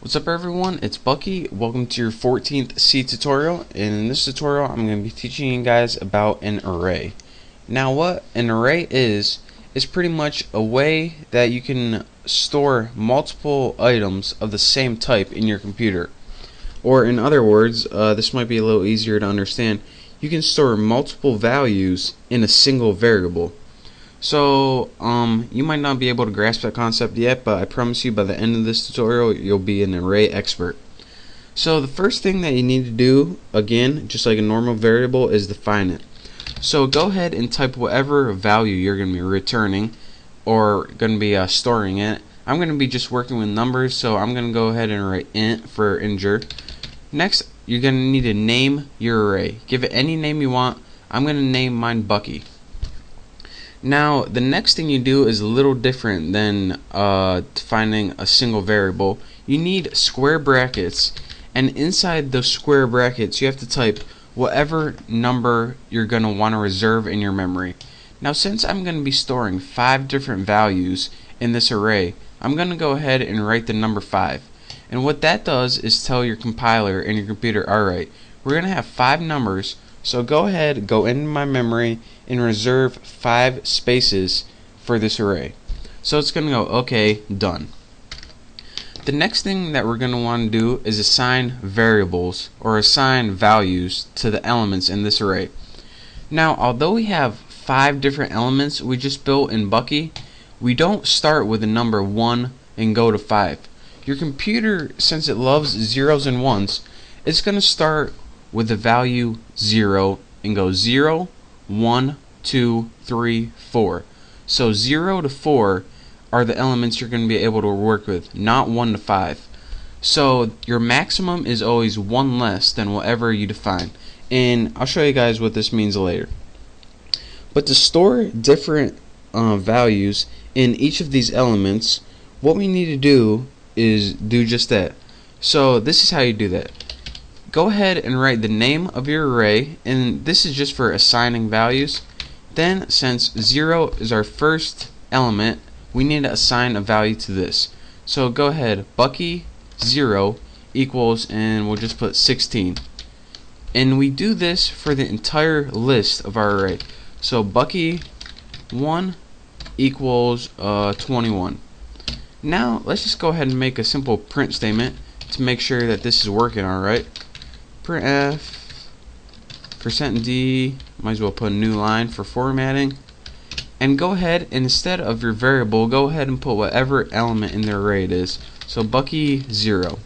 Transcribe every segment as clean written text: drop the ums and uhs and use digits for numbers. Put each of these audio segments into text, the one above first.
What's up everyone, it's Bucky. Welcome to your 14th C tutorial, and in this tutorial I'm going to be teaching you guys about an array. Now what an array is pretty much a way that you can store multiple items of the same type in your computer. Or in other words, this might be a little easier to understand, you can store multiple values in a single variable. So you might not be able to grasp that concept yet, but I promise you by the end of this tutorial you'll be an array expert. So the first thing that you need to do, again just like a normal variable, is define it. So go ahead and type whatever value you're going to be returning or going to be storing it. I'm going to be just working with numbers, so I'm going to go ahead and write int for integer. Next, you're going to need to name your array. Give it any name you want. I'm going to name mine Bucky. Now the next thing you do is a little different than defining a single variable. You need square brackets, and inside those square brackets you have to type whatever number you're going to want to reserve in your memory. Now since I'm going to be storing 5 different values in this array, I'm going to go ahead and write the number 5. And what that does is tell your compiler and your computer, alright, we're going to have 5 numbers, so go ahead, go into my memory and reserve 5 spaces for this array. So it's going to go, okay, done. The next thing that we're going to want to do is assign variables or assign values to the elements in this array. Now although we have 5 different elements we just built in Bucky, we don't start with the number 1 and go to 5. Your computer, since it loves zeros and ones, it's going to start with the value 0 and go 0, 1, 2, 3, 4. So 0 to 4 are the elements you're going to be able to work with, not 1 to 5. So your maximum is always 1 less than whatever you define, and I'll show you guys what this means later. But to store different values in each of these elements, what we need to do is do just that. So this is how you do that. Go ahead and write the name of your array, and this is just for assigning values. Then since 0 is our first element, we need to assign a value to this. So go ahead, Bucky 0 equals, and we'll just put 16. And we do this for the entire list of our array. So Bucky 1 equals 21. Now let's just go ahead and make a simple print statement to make sure that this is working alright. Printf %d, might as well put a new line for formatting, and go ahead and instead of your variable, go ahead and put whatever element in the array it is. So Bucky 0.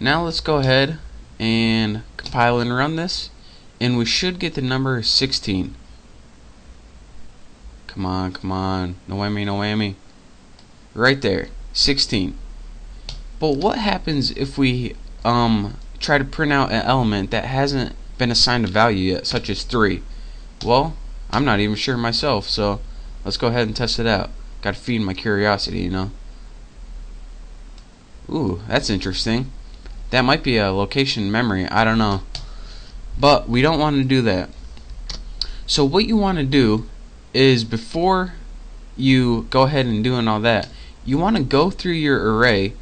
Now let's go ahead and compile and run this, and we should get the number 16. Come on, come on, no whammy, no whammy. Right there, 16. But what happens if we try to print out an element that hasn't been assigned a value yet, such as 3? Well, I'm not even sure myself, so let's go ahead and test it out. Gotta feed my curiosity, you know. Ooh, that's interesting. That might be a location memory, I don't know. But we don't want to do that. So what you want to do is, before you go ahead and doing all that, you want to go through your array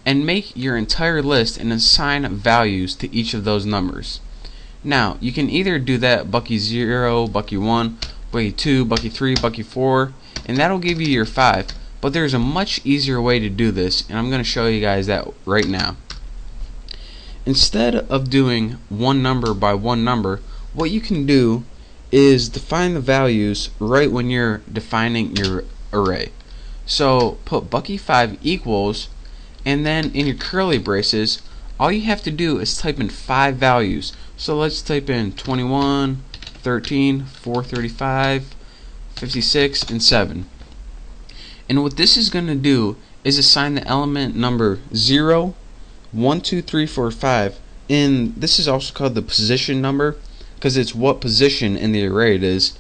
and make your entire list and assign values to each of those numbers. Now you can either do that Bucky 0, Bucky 1, Bucky 2, Bucky 3, Bucky 4, and that'll give you your 5. But there's a much easier way to do this, and I'm going to show you guys that right now. Instead of doing one number by one number, what you can do is define the values right when you're defining your array. So put Bucky 5 equals, and then in your curly braces all you have to do is type in 5 values. So let's type in 21, 13, 435, 56, and 7. And what this is going to do is assign the element number 0, 1, 2, 3, 4, 5, and this is also called the position number because it's what position in the array it is.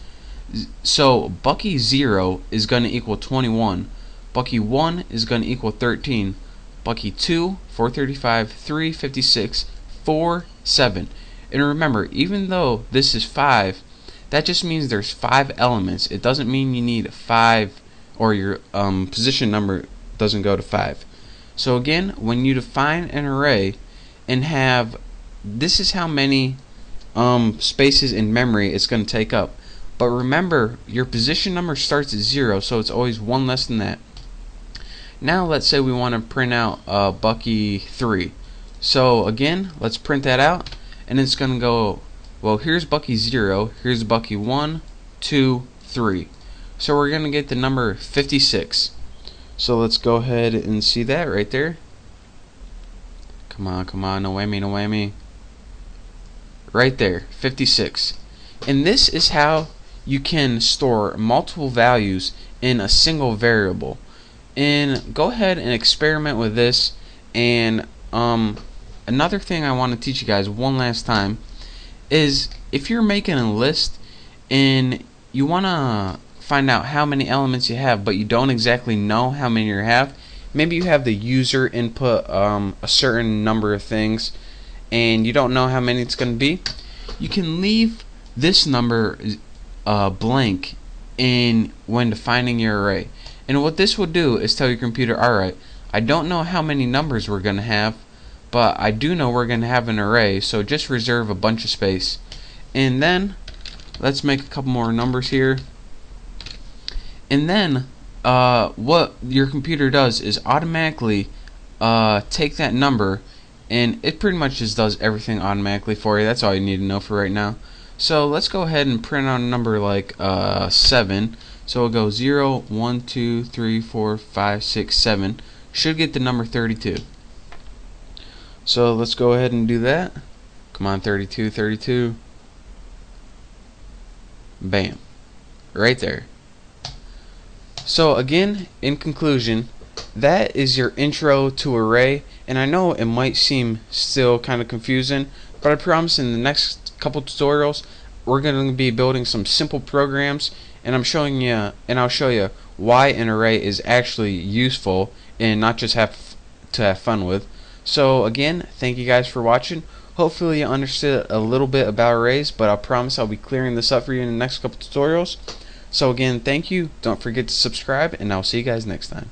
So Bucky 0 is going to equal 21, Bucky 1 is going to equal 13, Bucky 2, 435, 3, 56, 4, 7. And remember, even though this is 5, that just means there's 5 elements. It doesn't mean you need 5, or your position number doesn't go to 5. So again, when you define an array and have, this is how many spaces in memory it's going to take up. But remember, your position number starts at 0, so it's always one less than that. Now let's say we want to print out Bucky 3. So again, let's print that out, and it's going to go, well, here's Bucky 0, here's Bucky 1, 2, 3. So we're going to get the number 56. So let's go ahead and see that right there. Come on, no whammy, no whammy. Right there, 56. And this is how you can store multiple values in a single variable. And go ahead and experiment with this. And another thing I want to teach you guys one last time is, if you're making a list and you want to find out how many elements you have, but you don't exactly know how many you have, maybe you have the user input a certain number of things and you don't know how many it's going to be, you can leave this number blank when defining your array. And what this will do is tell your computer, alright, I don't know how many numbers we're going to have, but I do know we're going to have an array, so just reserve a bunch of space. And then let's make a couple more numbers here. And then what your computer does is automatically take that number, and it pretty much just does everything automatically for you. That's all you need to know for right now. So let's go ahead and print out a number like 7. So we'll go 0, 1, 2, 3, 4, 5, 6, 7. Should get the number 32. So let's go ahead and do that. Come on, 32, 32. Bam. Right there. So again, in conclusion, that is your intro to array. And I know it might seem still kind of confusing, but I promise in the next couple tutorials we're going to be building some simple programs, and I'll show you why an array is actually useful and not just have fun with. So again, thank you guys for watching. Hopefully you understood a little bit about arrays, but I promise I'll be clearing this up for you in the next couple tutorials. So again, thank you. Don't forget to subscribe, and I'll see you guys next time.